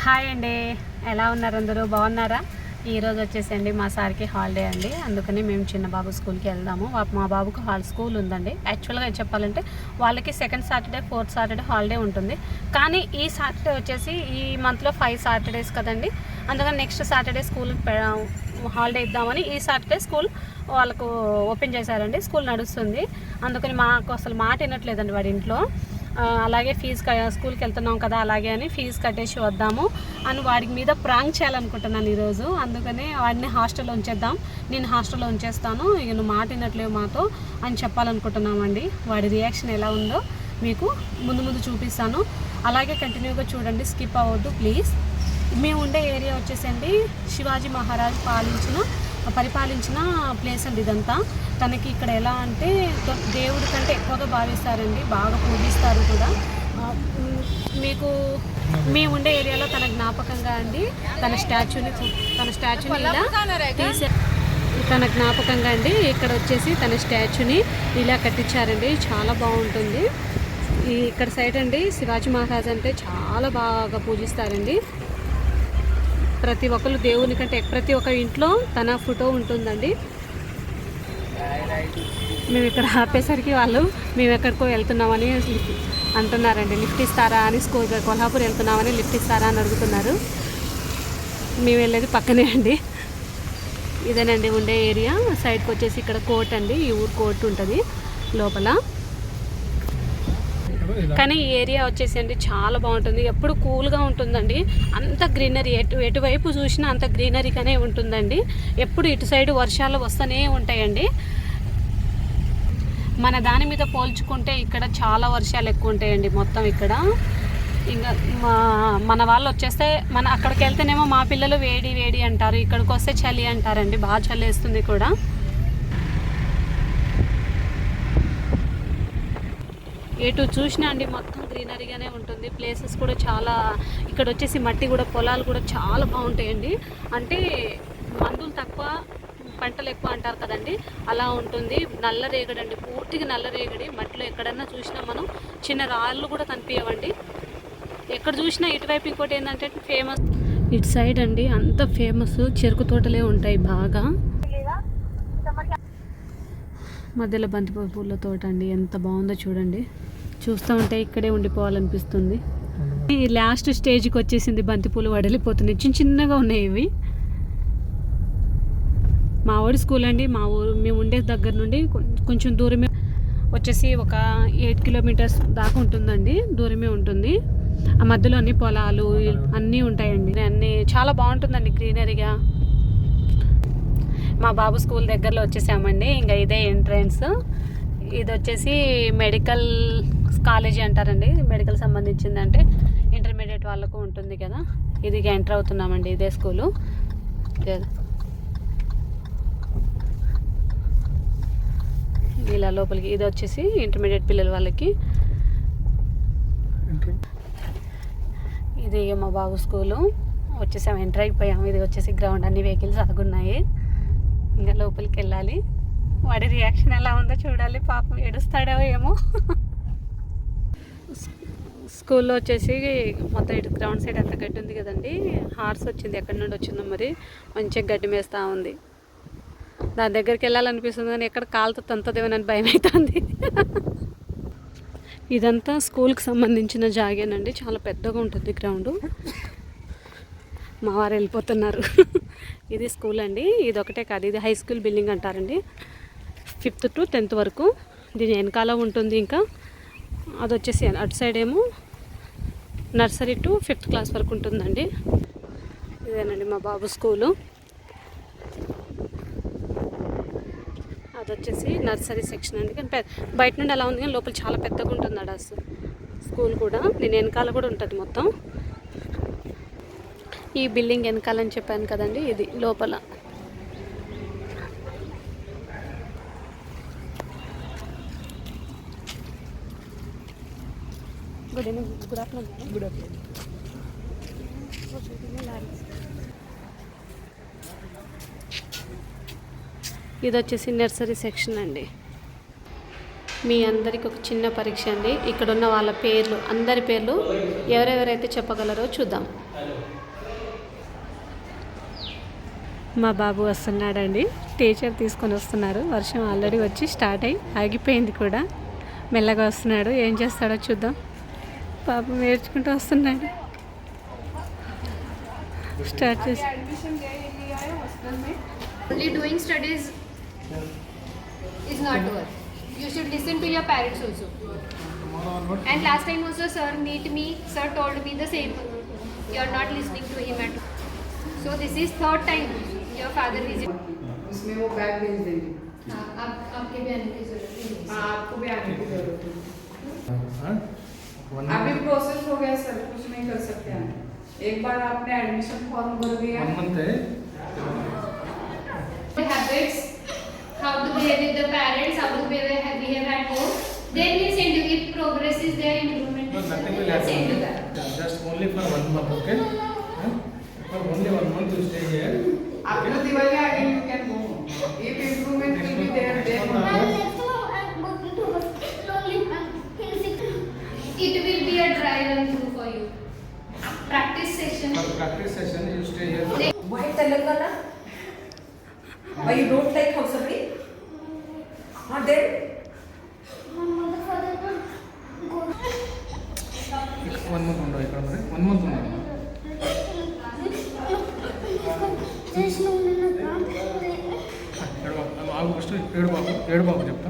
Hi అండి, ఎలా ఉన్నారు? అందరూ బాగున్నారా? ఈరోజు వచ్చేసండి మా సార్కి హాలిడే అండి. అందుకని మేము చిన్న బాబు స్కూల్కి వెళ్దాము. మా బాబుకు స్కూల్ ఉందండి. యాక్చువల్గా చెప్పాలంటే వాళ్ళకి second Saturday, fourth Saturday holiday ఉంటుంది. కానీ ఈ సాటర్డే వచ్చేసి ఈ మంత్లో 5 సాటర్డేస్ కదండి. అందుకని నెక్స్ట్ సాటర్డే స్కూల్ హాలిడే ఇద్దామని ఈ సాటర్డే స్కూల్ వాళ్ళకు ఓపెన్ చేశారండి. స్కూల్ నడుస్తుంది. అందుకని మాకు అసలు మాట వినట్లేదండి వాడి ఇంట్లో. అలాగే స్కూల్కి వెళ్తున్నాం కదా, అలాగే అని ఫీజు కట్టేసి వద్దాము అని వాడికి మీద ప్రాంక్ చేయాలనుకుంటున్నాను ఈరోజు. అందుకని వాడిని హాస్టల్లో ఉంచేద్దాం, నేను హాస్టల్లో ఉంచేస్తాను, ఇక నువ్వు మాట వినట్లేవు మాతో అని చెప్పాలనుకుంటున్నామండి. వాడి రియాక్షన్ ఎలా ఉందో మీకు ముందు చూపిస్తాను. అలాగే కంటిన్యూగా చూడండి, స్కిప్ అవ్వద్దు ప్లీజ్. మేము ఉండే ఏరియా వచ్చేసండి శివాజీ మహారాజ్ పరిపాలించిన ప్లేస్ అండి ఇదంతా. తనకి ఇక్కడ ఎలా అంటే దేవుడి కంటే ఎక్కువగా భావిస్తారండి, బాగా పూజిస్తారు కూడా. మీకు మేము ఉండే ఏరియాలో తన జ్ఞాపకంగా అండి తన స్టాచ్యూని ఇలా తన జ్ఞాపకంగా అండి ఇక్కడ వచ్చేసి తన స్టాచ్యూని ఇలా కట్టించారండి. చాలా బాగుంటుంది. ఇక్కడ సైడ్ అండి శివాజీ మహారాజ్ అంటే చాలా బాగా పూజిస్తారండి. ప్రతి ఒక్కరు దేవుని కంటే ప్రతి ఒక్క ఇంట్లో తన ఫోటో ఉంటుందండి. మేము ఇక్కడ ఆపేసరికి వాళ్ళు మేము ఎక్కడికో వెళ్తున్నామని అంటున్నారండి. లిఫ్ట్ ఇస్తారా అని, కొల్హాపూర్ వెళ్తున్నామని లిఫ్ట్ ఇస్తారా అని అడుగుతున్నారు. మేము వెళ్ళేది పక్కనే అండి. ఇదేనండి ఉండే ఏరియా. సైడ్కి వచ్చేసి ఇక్కడ కోర్ట్ అండి, ఈ ఊరు కోర్టు ఉంటుంది లోపల. కానీ ఈ ఏరియా వచ్చేసి అండి చాలా బాగుంటుంది. ఎప్పుడు కూల్గా ఉంటుందండి. అంత గ్రీనరీ, ఎటువైపు చూసినా అంత గ్రీనరీగానే ఉంటుందండి. ఎప్పుడు ఇటు సైడ్ వర్షాలు వస్తూనే ఉంటాయండి. మన దాని మీద పోల్చుకుంటే ఇక్కడ చాలా వర్షాలు ఎక్కువ ఉంటాయండి మొత్తం ఇక్కడ. ఇంకా మన వాళ్ళు వచ్చేస్తే అక్కడికి వెళ్తేనేమో మా పిల్లలు వేడి అంటారు, ఇక్కడికి వస్తే చలి అంటారండి. బాగా చలి వేస్తుంది కూడా. ఎటు చూసినా అండి మొత్తం గ్రీనరీగానే ఉంటుంది. ప్లేసెస్ కూడా చాలా, ఇక్కడ వచ్చేసి మట్టి కూడా, పొలాలు కూడా చాలా బాగుంటాయండి. అంటే మందులు తక్కువ పంటలు ఎక్కువ అంటారు కదండి, అలా ఉంటుంది. నల్ల రేగడి అండి, పూర్తిగా నల్ల రేగడి. మట్టిలో ఎక్కడన్నా చూసినా మనం చిన్న రాళ్ళు కూడా కనిపించవండి. ఎక్కడ చూసినా ఇటువైపు ఇంకోటి ఏంటంటే ఫేమస్, ఇటు సైడ్ అండి అంత ఫేమస్ చెరుకు తోటలే ఉంటాయి బాగా. మధ్యలో బంతిపూల పూల తోట అండి, ఎంత బాగుందో చూడండి. చూస్తూ ఉంటే ఇక్కడే ఉండిపోవాలనిపిస్తుంది. ఈ లాస్ట్ స్టేజ్కి వచ్చేసింది, బంతిపూలు వడలిపోతున్నాయి, చిన్నగా ఉన్నాయి ఇవి. మా ఊరి స్కూల్ అండి, మేము ఉండే దగ్గర నుండి కొంచెం దూరమే వచ్చేసి ఒక 8 కిలోమీటర్స్ దాకా ఉంటుందండి, దూరమే ఉంటుంది. ఆ మధ్యలో అన్ని పొలాలు అన్నీ ఉంటాయండి. అన్నీ చాలా బాగుంటుందండి గ్రీనరీగా. మా బాబు స్కూల్ దగ్గరలో వచ్చేసామండి. ఇంకా ఇదే ఎంట్రన్స్. ఇది వచ్చేసి మెడికల్ కాలేజీ అంటారండి. మెడికల్ సంబంధించింది, అంటే ఇంటర్మీడియట్ వాళ్ళకు ఉంటుంది కదా. ఇది ఎంటర్ అవుతున్నామండి, ఇదే స్కూలు. ఇలా లోపలికి, ఇది వచ్చేసి ఇంటర్మీడియట్ పిల్లల వాళ్ళకి. ఇది మా బాబు స్కూలు. వచ్చేసాము, ఎంటర్ అయిపోయాము. ఇది వచ్చేసి గ్రౌండ్, అన్ని వెహికల్స్ ఆగున్నాయి. ఇంకా లోపలికి వెళ్ళాలి. వాడి రియాక్షన్ ఎలా ఉందో చూడాలి. పాపం ఏడుస్తాడో ఏమో. స్కూల్లో వచ్చేసి మొత్తం ఇటు గ్రౌండ్ సైడ్ అంత గడ్డి ఉంది కదండి. హార్స్ వచ్చింది, ఎక్కడి నుండి వచ్చిందో మరి, మంచిగా గడ్డి మేస్తూ ఉంది. దాని దగ్గరికి వెళ్ళాలనిపిస్తుంది కానీ ఎక్కడ కాలుతో తంతదేమోనని భయం అవుతుంది. ఇదంతా స్కూల్కి సంబంధించిన జాగేనండి, చాలా పెద్దగా ఉంటుంది గ్రౌండ్. మా వారు వెళ్ళిపోతున్నారు. ఇది స్కూల్ అండి, ఇది ఒకటే కాదు, ఇది హై స్కూల్ బిల్డింగ్ అంటారండి. 5th to 10th వరకు దీని వెనకాల ఉంటుంది. ఇంకా అది వచ్చేసి అటు సైడ్ ఏమో నర్సరీ టు 5th క్లాస్ వరకు ఉంటుందండి. ఇదేనండి మా బాబు స్కూలు. అది వచ్చేసి నర్సరీ సెక్షన్ అండి. కానీ బయట నుండి అలా ఉంది కానీ లోపల చాలా పెద్దగా ఉంటుంది అడ స్కూల్ కూడా. దీని వెనకాల కూడా ఉంటుంది మొత్తం. ఈ బిల్డింగ్ వెనకాలని చెప్పాను కదండి, ఇది లోపల. Good afternoon. ఇది వచ్చేసి నర్సరీ సెక్షన్ అండి. మీ అందరికి ఒక చిన్న పరీక్ష అండి. ఇక్కడ ఉన్న వాళ్ళ పేర్లు, అందరి పేర్లు ఎవరెవరైతే చెప్పగలరో చూద్దాం. మా బాబు వస్తున్నాడండి. టీచర్ తీసుకొని వస్తున్నారు. వర్షం ఆల్రెడీ వచ్చి స్టార్ట్ అయ్యి ఆగిపోయింది కూడా. మెల్లగా వస్తున్నాడు. ఏం చేస్తాడో చూద్దాం. పాపం నేర్చుకుంటూ వస్తున్నాడు. స్టార్ట్ చేసి Only doing studies is not work. You should listen to your parents also. And last time also sir meet me, sir told me the same. You are not listening to him at all. So this is third time your father visit. उसमें वो bag भेज देंगे. हाँ, आपके भी आने की जरूरत नहीं है. हाँ, आपको भी आने की जरूरत है. अभी प्रोसेस हो गया सर, कुछ नहीं कर सकते हैं. एक बार आपने एडमिशन फॉर्म भर दिया. 1 month है. Habits, how to behave with the parents, how to behave at home. Then we send you. If progress is there, improvement No, is there, nothing then will we'll send you happen. that. Just only for 1 month, okay? For only 1 month you stay here. After Diwali again you can go. If improvement will be there, then It will be a dry run through for you. Practice session. For practice session you stay here. Why Telangana? Why you don't like Hausabri? Not there? 1 month ఉండవు ఇక్కడ మరి 1 month ఉండవు. ఆగు first ఏడు బాబు చెప్తా.